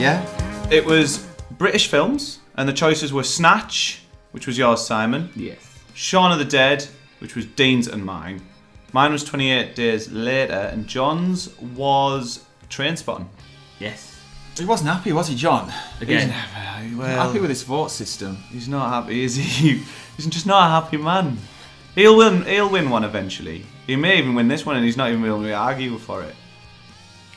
Yeah. It was British films, and the choices were Snatch, which was yours, Simon. Yes. Shaun of the Dead, which was Dean's and mine. Mine was 28 Days Later, and John's was Trainspotting. Yes. He wasn't happy, was he, John? Again. He's not happy with his vote system. He's not happy, is he? He's just not a happy man. He'll win one eventually. He may even win this one, and he's not even willing to argue for it.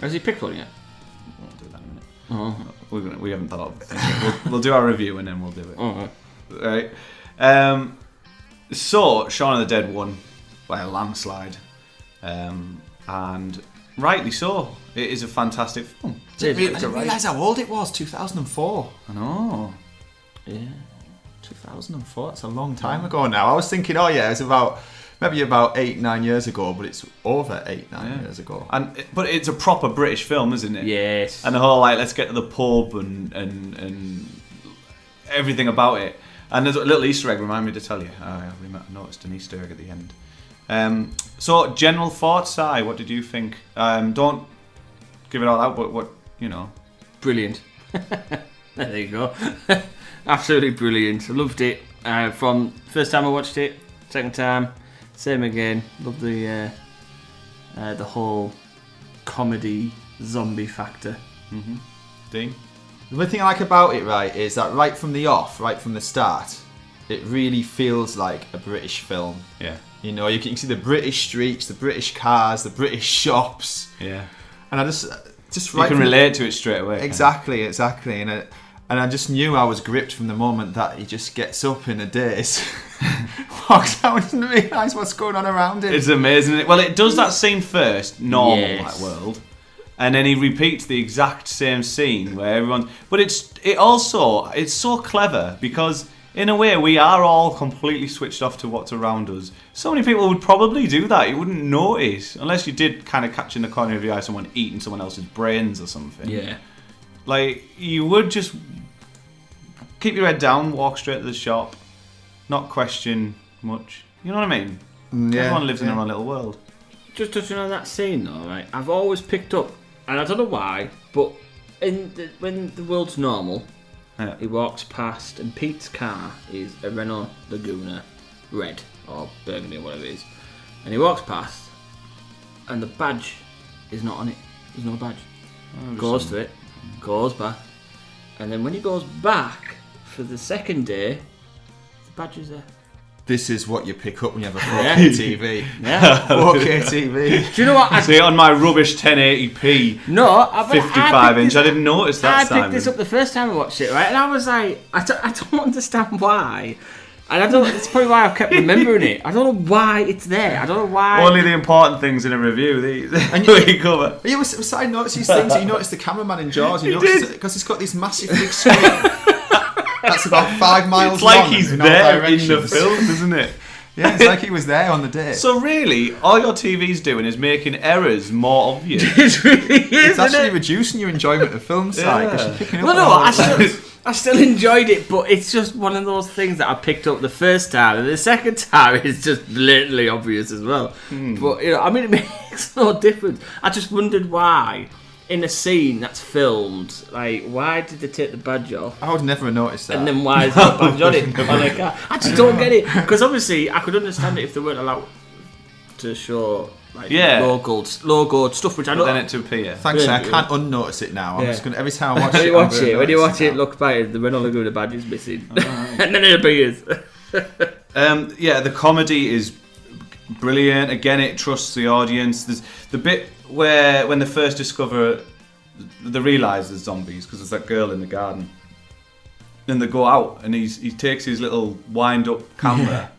Has he picked one yet? We'll do that in a minute. We haven't thought of it. We'll do our review and then we'll do it. Oh, right. So Shaun of the Dead won by a landslide, and rightly so. It is a fantastic film. I didn't realise how old it was. 2004. I know. yeah. 2004. That's a long time ago now. I was thinking, oh yeah, it's about 8-9 years ago, but it's over 8-9 years ago. But it's a proper British film, isn't it? Yes. And the whole let's get to the pub and everything about it. And there's a little Easter egg, remind me to tell you. I noticed an Easter egg at the end. So, general thoughts, Si, what did you think? Don't give it all out, but what, Brilliant. There you go. Absolutely brilliant. I loved it. From first time I watched it, second time, same again. Loved the whole comedy zombie factor. Mm-hmm. Dean? The only thing I like about it, right, is that right from the start, it really feels like a British film. Yeah. You can see the British streets, the British cars, the British shops. Yeah. And I just you can relate to it straight away. Exactly. And I just knew I was gripped from the moment that he just gets up in a daze, walks out and doesn't realise what's going on around him. It's amazing. Well, it does that scene first, normal world, and then he repeats the exact same scene where everyone. But it's so clever because in a way we are all completely switched off to what's around us. So many people would probably do that. You wouldn't notice unless you did kind of catch in the corner of your eye someone eating someone else's brains or something. Yeah. Like, you would just keep your head down, walk straight to the shop, not question much. You know what I mean? Yeah, Everyone lives in their own little world. Just touching on that scene though, right? I've always picked up, and I don't know why, but when the world's normal, he walks past, and Pete's car is a Renault Laguna red, or burgundy, or whatever it is. And he walks past, and the badge is not on it. There's no badge. Goes to it. Goes back, and then when he goes back for the second day, the badge is there. This is what you pick up when you have a 4K TV. Yeah, 4K TV. Do you know what? I see it on my rubbish 1080p. No, 55-inch. I didn't notice that. I picked this up the first time I watched it, right? And I was like, I don't understand why. And it's probably why I've kept remembering it. I don't know why it's there. I don't know why. Only the important things in a review. And you cover. You was I noticed these things. You noticed the cameraman in Jaws. You noticed because he's got this massive big screen. That's about 5 miles. It's like long he's in there in the film, isn't it? Yeah, it's like he was there on the day. So really, all your TV's doing is making errors more obvious. It really is. It's actually reducing your enjoyment of film side because you're picking up. Well, no, I still enjoyed it, but it's just one of those things that I picked up the first time, and the second time it's just blatantly obvious as well. But it makes no difference. I just wondered why, in a scene that's filmed, why did they take the badge off? I would never have noticed that. And then why is the badge on it on a car? I just don't get it, because obviously I could understand it if they weren't allowed to show. Logo stuff, which I know. Then it to appear. Thanks, I can't unnotice it now. I'm just gonna every time I watch it. When you watch it, look back, the Renault Laguna badge is missing, and then it appears. The comedy is brilliant. Again, it trusts the audience. There's the bit where when they first discover, they realise there's zombies because there's that girl in the garden. Then they go out, and he takes his little wind-up camera,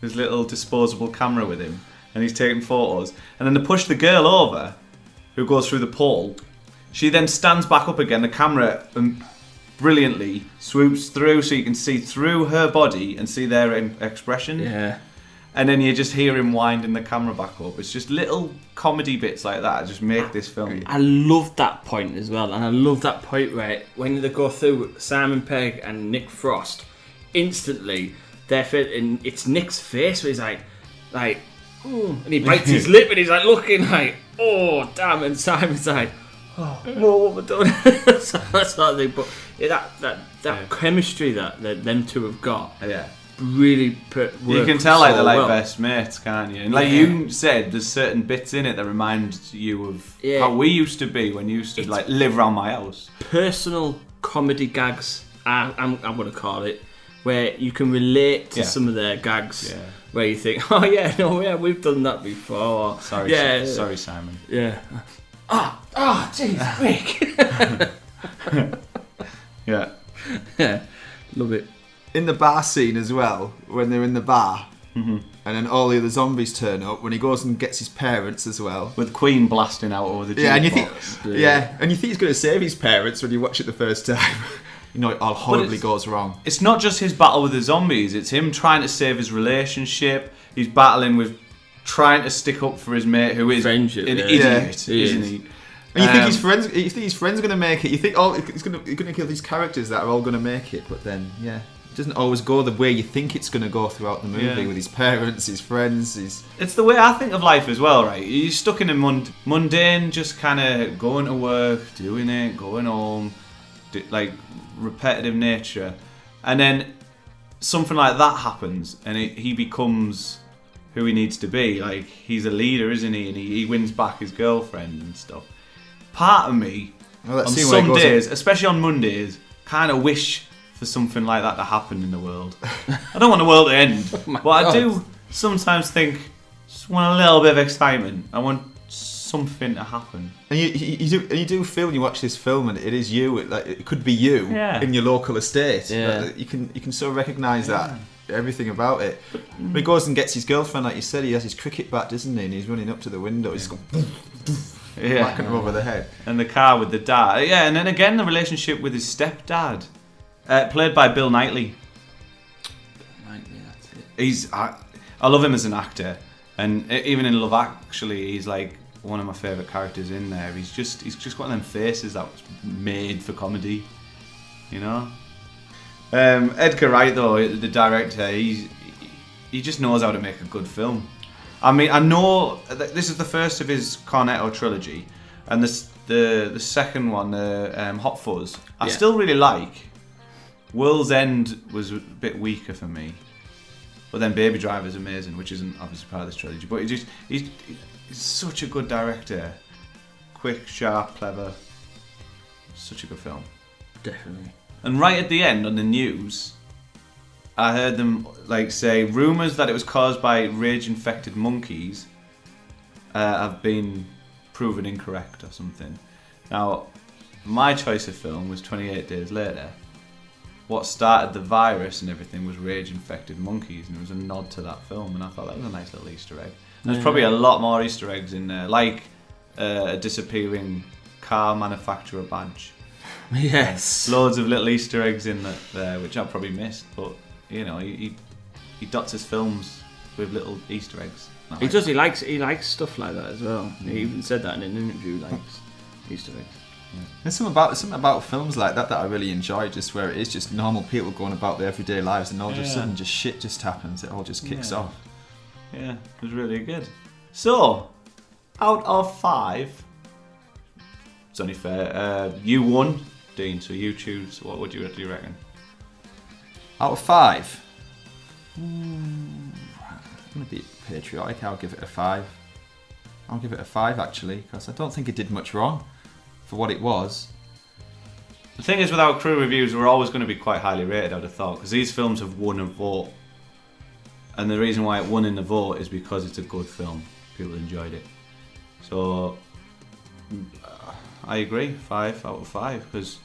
his little disposable camera with him. And he's taking photos. And then they push the girl over, who goes through the pole. She then stands back up again. The camera brilliantly swoops through so you can see through her body and see their expression. Yeah. And then you just hear him winding the camera back up. It's just little comedy bits like that just make this film. I love that point as well. And I love that point where when they go through Simon Pegg and Nick Frost, instantly, it's Nick's face where he's and he bites his lip and he's looking oh damn, and Simon's Whoa, what have I done? So that sort of thing. But yeah, that chemistry that them two have got, really you can tell like they're like well. best mates, can't you? And like you said, there's certain bits in it that remind you of how we used to be when you used to like live around my house. Personal comedy gags, I'm going to call it, where you can relate to some of their gags. Yeah. Where you think, oh yeah, we've done that before. Sorry, Simon. Yeah. Jeez, Rick. Yeah, love it. In the bar scene as well, when they're in the bar, and then all the other zombies turn up. When he goes and gets his parents as well, with Queen blasting out over the and you think, and you think he's going to save his parents when you watch it the first time. You know, it all horribly goes wrong. It's not just his battle with the zombies, it's him trying to save his relationship. He's battling with trying to stick up for his mate who is an idiot, isn't he? And you think his friends, are going to make it. You think, he's going to kill these characters that are all going to make it, but then, it doesn't always go the way you think it's going to go throughout the movie with his parents, his friends. It's the way I think of life as well, right? You're stuck in a mundane, just kind of going to work, doing it, going home, like repetitive nature, and then something like that happens, and he becomes who he needs to be. Like, he's a leader, isn't he? And he wins back his girlfriend and stuff. Part of me, on some days, especially on Mondays, kind of wish for something like that to happen in the world. I don't want the world to end, but I do sometimes think, just want a little bit of excitement. I want something to happen. And you do feel when you watch this film, and it is you. It could be you in your local estate. Yeah. You can sort of recognise that everything about it. When he goes and gets his girlfriend, like you said, he has his cricket bat, doesn't he? And he's running up to the window. He's just going, whacking her over the head. And the car with the dad. Yeah, and then again the relationship with his stepdad, played by Bill Knightley. That's it. I love him as an actor, and even in Love Actually, he's like one of my favourite characters in there. He's just got them faces that was made for comedy, you know. Edgar Wright, though, the director, he just knows how to make a good film. I mean, I know this is the first of his Cornetto trilogy, and the second one, Hot Fuzz, I still really like. World's End was a bit weaker for me, but then Baby Driver's amazing, which isn't obviously part of this trilogy. But he's such a good director, quick, sharp, clever. Such a good film. Definitely. And right at the end on the news, I heard them say rumours that it was caused by rage-infected monkeys have been proven incorrect or something. Now, my choice of film was 28 Days Later. What started the virus and everything was rage-infected monkeys, and it was a nod to that film, and I thought that was a nice little Easter egg. There's probably a lot more Easter eggs in there, like a disappearing car manufacturer badge. Yes. Loads of little Easter eggs in there, which I probably missed, but you know, he dots his films with little Easter eggs. He does. He likes stuff like that as well. He even said that in an interview, likes Easter eggs. Yeah. There's something about films like that I really enjoy, just where it is just normal people going about their everyday lives, and all of a sudden just shit just happens. It all just kicks off. Yeah, it was really good. So, out of 5, it's only fair. You won, Dean. So you choose. What would you reckon? Out of 5, I'm gonna be patriotic. I'll give it a 5. I'll give it a 5 actually, because I don't think it did much wrong for what it was. The thing is, with our crew reviews, we're always going to be quite highly rated, I'd have thought, because these films have won a vote. And the reason why it won in the vote is because it's a good film. People enjoyed it. So, I agree, 5 out of 5, because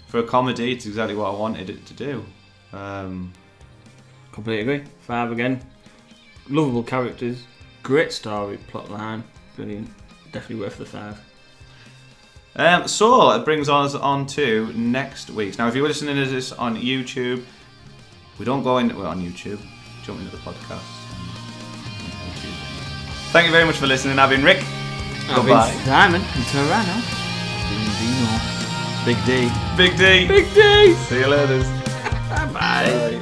for a comedy, it's exactly what I wanted it to do. Completely agree. 5 again. Lovable characters, great story, plot line, brilliant. Definitely worth the 5. So it brings us on to next week's. Now, if you were listening to this on YouTube, we don't go into it on YouTube. Jump into the podcast. Thank you very much for listening. I've been Rick. I've been Simon and Toronto. Big D. Big D. Big D. See you later. Bye.